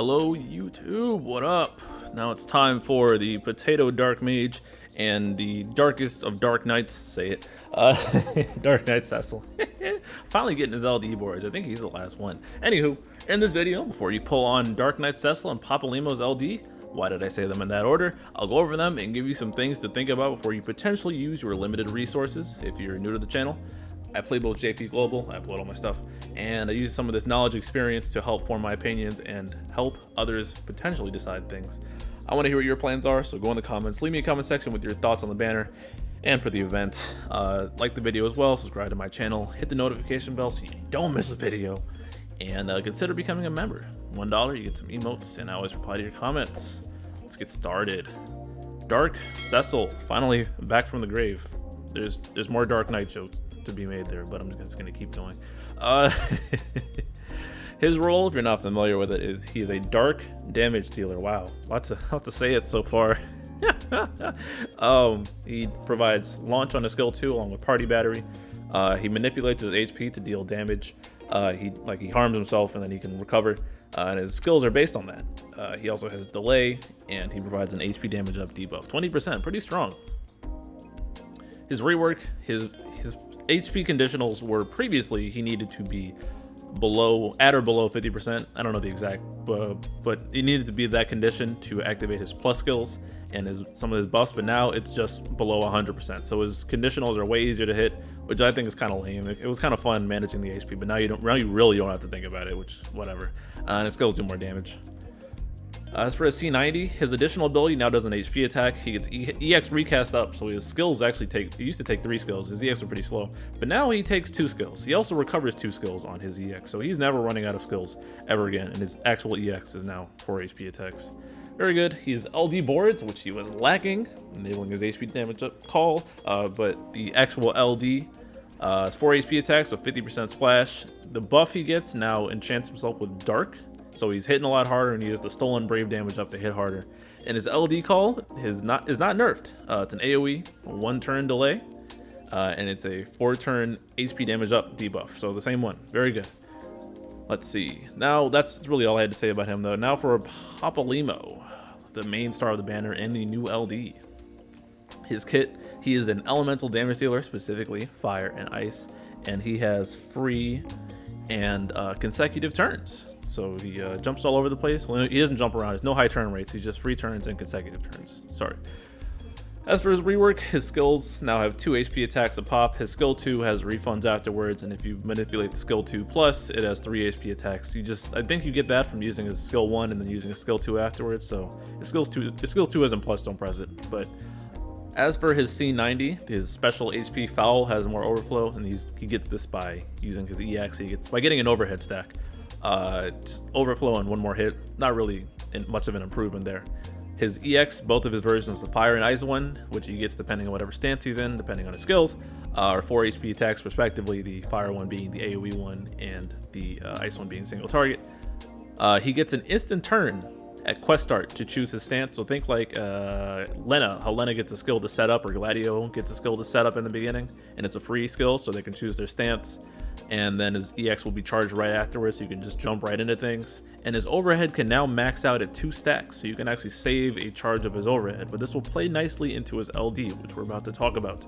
Hello YouTube, what up? Now it's time for the Potato Dark Mage and the darkest of Dark Knights, say it, Dark Knight Cecil. Finally getting his LD boards, I think he's the last one. Anywho, in this video, before you pull on Dark Knight Cecil and Papalymo's LD, why did I say them in that order? I'll go over them and give you some things to think about before you potentially use your limited resources if you're new to the channel. I play both JP Global, I upload all my stuff, and I use some of this knowledge experience to help form my opinions and help others potentially decide things. I want to hear what your plans are, so go in the comments, leave me a comment section with your thoughts on the banner and for the event. Like the video as well, subscribe to my channel, hit the notification bell so you don't miss a video, and consider becoming a member. $1, you get some emotes, and I always reply to your comments. Let's get started. Dark Cecil, finally back from the grave. There's more Dark Knight jokes to be made there, but I'm just gonna keep going. His role, if you're not familiar with it, is he is a dark damage dealer. Wow, lots to say it so far. He provides launch on a skill 2 along with party battery. He manipulates his HP to deal damage. He harms himself and then he can recover, and his skills are based on that. He also has delay, and he provides an HP damage up debuff, 20%, pretty strong. His rework, his HP conditionals were previously he needed to be at or below 50%. I don't know the exact, but it needed to be that condition to activate his plus skills and some of his buffs. But now it's just below 100%. So his conditionals are way easier to hit, which I think is kind of lame. It was kind of fun managing the HP, but now you really don't have to think about it, which whatever. And his skills do more damage. As for his C90, his additional ability now does an HP attack. He gets EX recast up, so his skills actually he used to take 3 skills. His EX are pretty slow, but now he takes 2 skills. He also recovers 2 skills on his EX, so he's never running out of skills ever again, and his actual EX is now 4 HP attacks. Very good. He has LD boards, which he was lacking, enabling his HP damage up call, but the actual LD is 4 HP attacks with 50% splash. The buff he gets now enchants himself with Dark, so he's hitting a lot harder, and he has the stolen brave damage up to hit harder. And his LD call is not nerfed. It's an AoE, 1-turn delay, and it's a 4-turn HP damage up debuff. So the same one. Very good. Let's see. Now that's really all I had to say about him, though. Now for Papalymo, the main star of the banner and the new LD. His kit, he is an elemental damage dealer, specifically fire and ice, and he has free and consecutive turns. So he jumps all over the place. Well, he doesn't jump around. There's no high turn rates. He's just free turns and consecutive turns. Sorry. As for his rework, his skills now have 2 HP attacks a pop. His skill 2 has refunds afterwards, and if you manipulate the skill 2 plus, it has 3 HP attacks. I think you get that from using his skill 1 and then using his skill 2 afterwards. So his skill 2 hasn't plus, don't press it. But as for his C90, his special HP foul has more overflow, and he gets this by using his EX. He gets by getting an overhead stack. Just overflow on 1 more hit, not really much of an improvement there. His EX, both of his versions, the fire and ice one, which he gets depending on whatever stance he's in, depending on his skills, are 4 HP attacks respectively, the fire one being the AoE one and the ice one being single target. He gets an instant turn at quest start to choose his stance, so think like Lena, how Lena gets a skill to set up, or Gladio gets a skill to set up in the beginning, and it's a free skill, so they can choose their stance. And then his EX will be charged right afterwards, so you can just jump right into things. And his overhead can now max out at 2 stacks, so you can actually save a charge of his overhead. But this will play nicely into his LD, which we're about to talk about.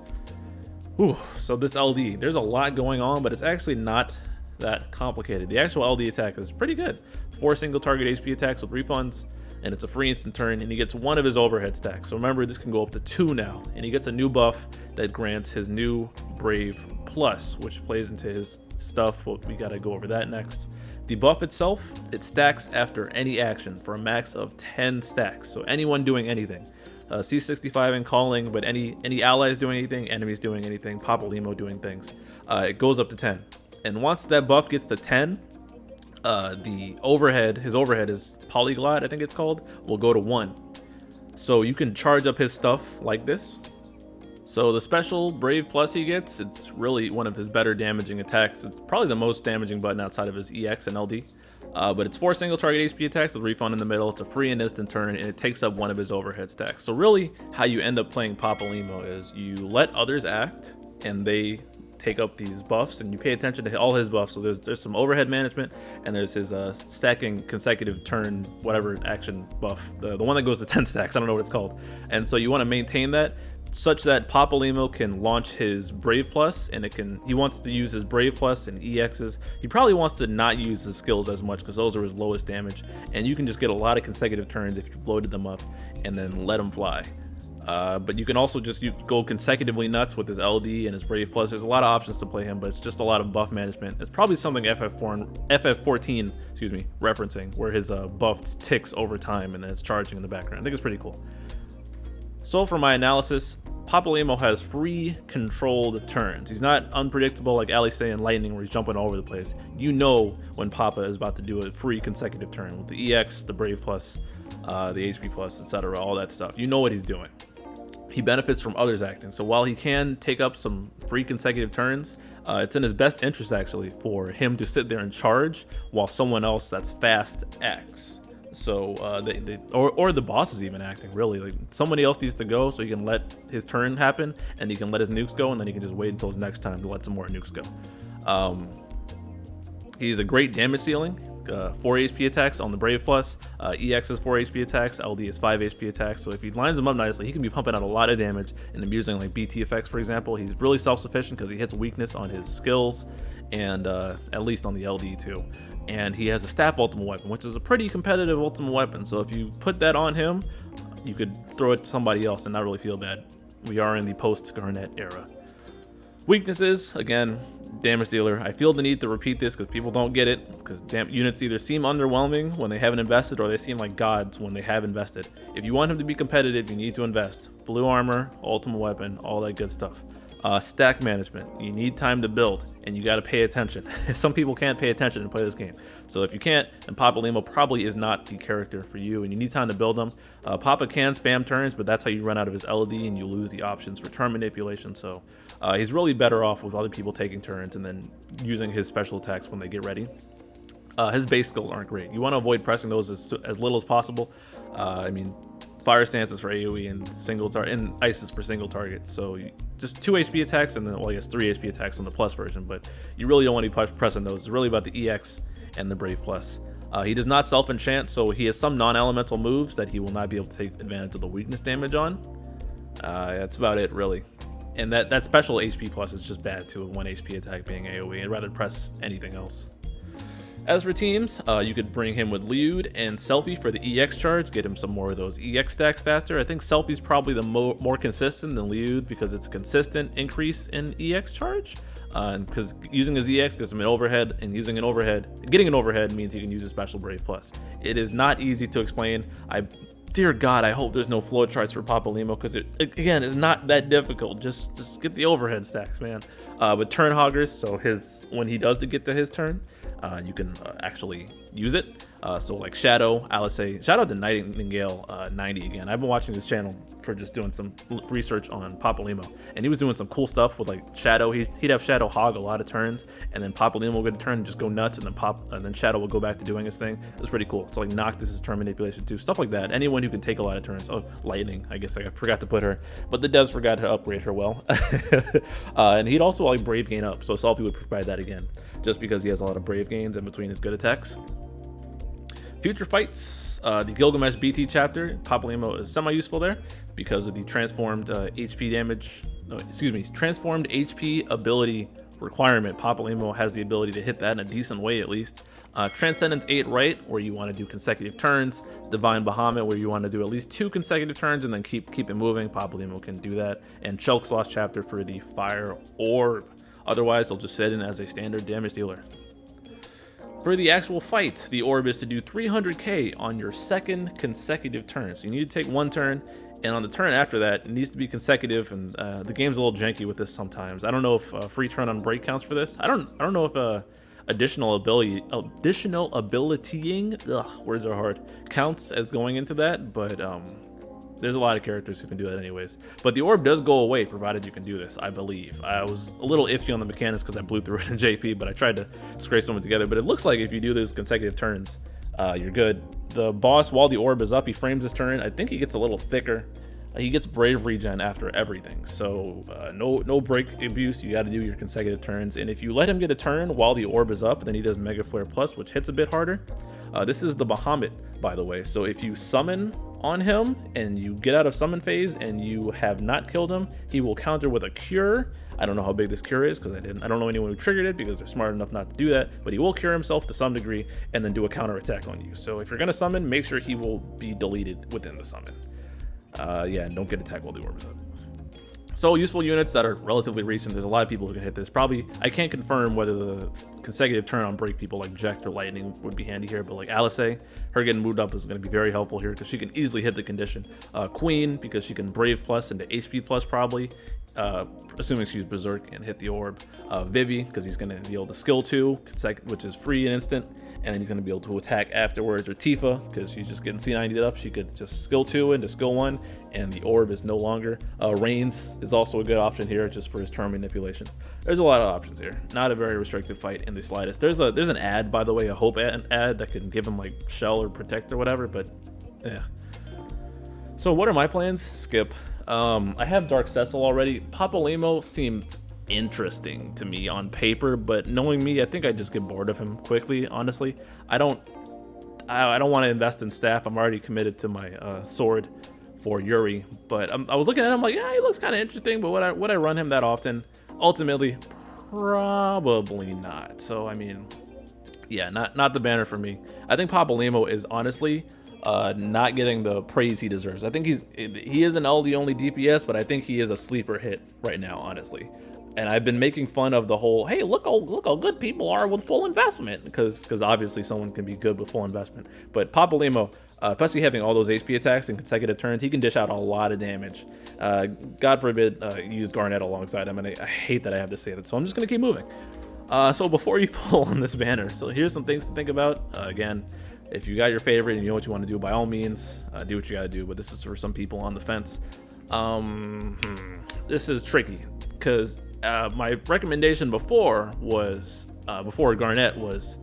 Whew, so this LD, there's a lot going on, but it's actually not that complicated. The actual LD attack is pretty good. 4 single target HP attacks with refunds, and it's a free instant turn, and he gets 1 of his overhead stacks. So remember, this can go up to 2 now, and he gets a new buff that grants his new Brave Plus, which plays into his stuff. Well, we gotta go over that next. The buff itself, it stacks after any action for a max of 10 stacks. So anyone doing anything, C65 and calling, but any allies doing anything, enemies doing anything, Papalymo doing things, it goes up to 10. And once that buff gets to 10, his overhead is Polyglot, I think it's called, will go to 1. So you can charge up his stuff like this. So the special Brave Plus he gets, it's really one of his better damaging attacks. It's probably the most damaging button outside of his EX and LD. But it's 4 single target HP attacks with refund in the middle. It's a free and instant turn, and it takes up 1 of his overhead stacks. So really, how you end up playing Papalymo is you let others act, and they take up these buffs, and you pay attention to all his buffs. So there's some overhead management, and there's his stacking consecutive turn whatever action buff, the one that goes to 10 stacks. I don't know what it's called. And so you want to maintain that such that Papalymo can launch his Brave Plus, and he wants to use his Brave Plus and EXs. He probably wants to not use his skills as much because those are his lowest damage, and you can just get a lot of consecutive turns if you've loaded them up and then let him fly. But you can also just go consecutively nuts with his LD and his Brave Plus. There's a lot of options to play him, but it's just a lot of buff management. It's probably something FF14, referencing, where his buff ticks over time and then it's charging in the background. I think it's pretty cool. So for my analysis, Papalymo has free, controlled turns. He's not unpredictable like Alice and Lightning, where he's jumping all over the place. You know when Papa is about to do a free consecutive turn with the EX, the Brave Plus, the HP Plus, etc., all that stuff. You know what he's doing. He benefits from others acting. So while he can take up some free consecutive turns, it's in his best interest actually for him to sit there and charge while someone else that's fast acts. So or the boss is even acting, really. Like, somebody else needs to go so he can let his turn happen, and he can let his nukes go, and then he can just wait until his next time to let some more nukes go. He's a great damage ceiling. 4 HP attacks on the Brave Plus, EX is 4 HP attacks, LD is 5 HP attacks. So if he lines them up nicely, he can be pumping out a lot of damage. And I'm using like BT effects, for example. He's really self-sufficient because he hits weakness on his skills, and at least on the LD too. And he has a staff ultimate weapon, which is a pretty competitive ultimate weapon. So if you put that on him, you could throw it to somebody else and not really feel bad. We are in the post-Garnet era. Weaknesses, again, damage dealer. I feel the need to repeat this because people don't get it, because units either seem underwhelming when they haven't invested, or they seem like gods when they have invested. If you want him to be competitive, you need to invest. Blue armor, ultimate weapon, all that good stuff. Stack management. You need time to build, and you got to pay attention. Some people can't pay attention and play this game. So if you can't, then Papalymo probably is not the character for you, and you need time to build them. Papa can spam turns, but that's how you run out of his LD and you lose the options for turn manipulation. So he's really better off with other people taking turns and then using his special attacks when they get ready. His base skills aren't great. You want to avoid pressing those as little as possible. I mean, Fire Stance is for AoE and single target, and Ice is for single target. So just 2 HP attacks, and then, well, I guess 3 HP attacks on the Plus version, but you really don't want to be pressing those. It's really about the EX and the Brave Plus. He does not self-enchant, so he has some non-elemental moves that he will not be able to take advantage of the weakness damage on. That's about it, really. And that special HP Plus is just bad too, with 1 HP attack being AoE. I'd rather press anything else. As for teams, you could bring him with Lude and Selfie for the EX charge, get him some more of those EX stacks faster. I think Selfie's probably the more consistent than Lude because it's a consistent increase in EX charge. Because using his EX gives him an overhead, and getting an overhead means he can use a special Brave Plus. It is not easy to explain. Dear God, I hope there's no flowcharts for Papalymo, because it again is not that difficult. Just get the overhead stacks, man. With turn hoggers, so when he does get to his turn, you can actually use it. So like Shadow, Alice, shout out to Nightingale 90 again. I've been watching his channel for just doing some research on Papalymo, and he was doing some cool stuff with like Shadow. He'd have Shadow hog a lot of turns, and then Papalymo would get a turn and just go nuts, and then Shadow would go back to doing his thing. It was pretty cool. So like Noctis' turn manipulation too, stuff like that. Anyone who can take a lot of turns. Oh, Lightning, I guess I forgot to put her, but the devs forgot to upgrade her well. And he'd also like Brave gain up, so Selfie would provide that again, just because he has a lot of Brave gains in between his good attacks. Future fights, the Gilgamesh BT chapter, Papalymo is semi-useful there because of the transformed transformed HP ability requirement. Papalymo has the ability to hit that in a decent way at least. Transcendence 8 right, where you want to do consecutive turns. Divine Bahamut, where you want to do at least 2 consecutive turns and then keep it moving. Papalymo can do that. And Chelk's Lost chapter for the Fire Orb. Otherwise, they'll just sit in as a standard damage dealer. For the actual fight, the orb is to do 300k on your second consecutive turn. So you need to take 1 turn, and on the turn after that, it needs to be consecutive. And the game's a little janky with this sometimes. I don't know if free turn on break counts for this. I don't know if additional abilitying, words are hard, counts as going into that, but there's a lot of characters who can do that anyways. But the orb does go away provided you can do this, I believe. I was a little iffy on the mechanics because I blew through it in JP, but I tried to scrape something together. But it looks like if you do those consecutive turns, you're good. The boss, while the orb is up, he frames his turn. I think he gets a little thicker He gets Brave regen after everything, so no break abuse. You got to do your consecutive turns, and if you let him get a turn while the orb is up, then he does Mega Flare Plus, which hits a bit harder. This is the Bahamut, by the way, so if you summon on him and you get out of summon phase and you have not killed him, he will counter with a cure. I don't know how big this cure is because I don't know anyone who triggered it because they're smart enough not to do that, but he will cure himself to some degree and then do a counter attack on you. So if you're gonna summon, make sure he will be deleted within the summon. Yeah, and don't get attacked while the orb is up. So useful units that are relatively recent. There's a lot of people who can hit this. Probably, I can't confirm whether the consecutive turn on break people like Jekt or Lightning would be handy here, but like Alice, her getting moved up is going to be very helpful here because she can easily hit the condition. Queen, because she can Brave Plus into HP Plus probably, assuming she's Berserk and hit the orb. Vivi, because he's going to be able to skill 2, which is free and instant, and then he's going to be able to attack afterwards. Or Tifa, because she's just getting C90'd up. She could just skill 2 into skill 1, and the orb is no longer. Reigns is also a good option here, just for his turn manipulation. There's a lot of options here. Not a very restrictive fight in the slightest. There's an ad, by the way, a hope ad that can give him like shell or protect or whatever, but yeah. So what are my plans? Skip. I have Dark Cecil already. Papalymo seemed interesting to me on paper, but knowing me, I think I just get bored of him quickly. Honestly, I don't want to invest in staff. I'm already committed to my sword for Yuri, but I was looking at him like, yeah, he looks kind of interesting, but would I run him that often? Ultimately, probably not. So I mean, yeah, not the banner for me. I think Papalymo is honestly not getting the praise he deserves. I think he is an LD only DPS, but I think he is a sleeper hit right now, honestly. And I've been making fun of the whole, hey, look how good people are with full investment, because obviously someone can be good with full investment. But Papalymo, especially having all those HP attacks in consecutive turns, he can dish out a lot of damage. God forbid use Garnet alongside him, and I hate that I have to say that, so I'm just gonna keep moving. So before you pull on this banner, so here's some things to think about. Again, if you got your favorite and you know what you want to do, by all means, do what you gotta do, but this is for some people on the fence. This is tricky, because my recommendation before was, before Garnet was,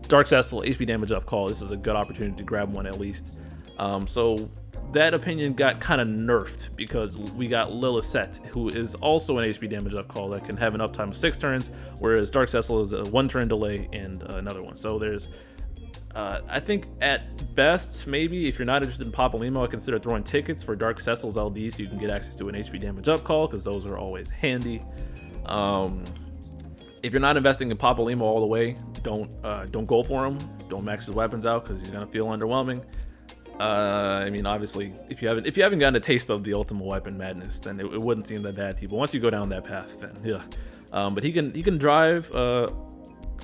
Dark Cecil, HP damage up call. This is a good opportunity to grab one at least. So that opinion got kind of nerfed because we got Lilith, who is also an HP damage up call that can have an uptime of 6 turns, whereas Dark Cecil is a 1 turn delay and another one. So there's, I think at best, maybe if you're not interested in Papalymo, I consider throwing tickets for Dark Cecil's LD so you can get access to an HP damage up call, because those are always handy. If you're not investing in Papalymo all the way, don't go for him. Don't max his weapons out because he's gonna feel underwhelming. I mean, obviously, if you haven't gotten a taste of the ultimate weapon madness, then it wouldn't seem that bad to you. But once you go down that path, then yeah. But he can drive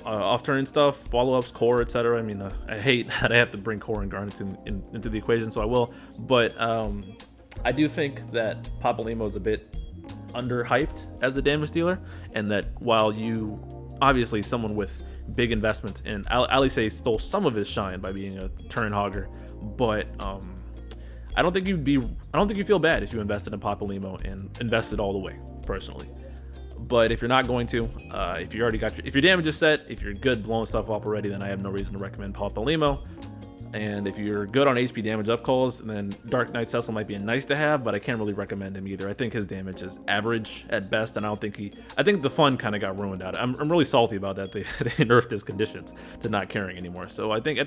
off-turn stuff, follow-ups, core, etc. I mean, I hate that I have to bring core and Garnet into the equation, so I will. But I do think that Papalymo is a bit underhyped as a damage dealer, and that while you obviously someone with big investments, and Alice stole some of his shine by being a turn hogger, but I don't think you'd feel bad if you invested in Papalymo and invested all the way, personally. But if you're not going to, if you already got if your damage is set, if you're good blowing stuff up already, then I have no reason to recommend Papalymo. And if you're good on HP damage up calls, then Dark Knight Cecil might be a nice to have, but I can't really recommend him either. I think his damage is average at best, and I think the fun kind of got ruined out. I'm really salty about that. They nerfed his conditions to not caring anymore. So I think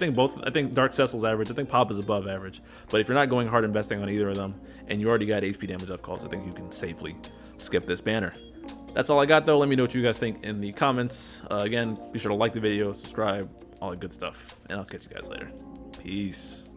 Dark Cecil's average. I think Pop is above average. But if you're not going hard investing on either of them, and you already got HP damage up calls, I think you can safely skip this banner. That's all I got, though. Let me know what you guys think in the comments. Again, be sure to like the video, subscribe, all that good stuff, and I'll catch you guys later. Peace.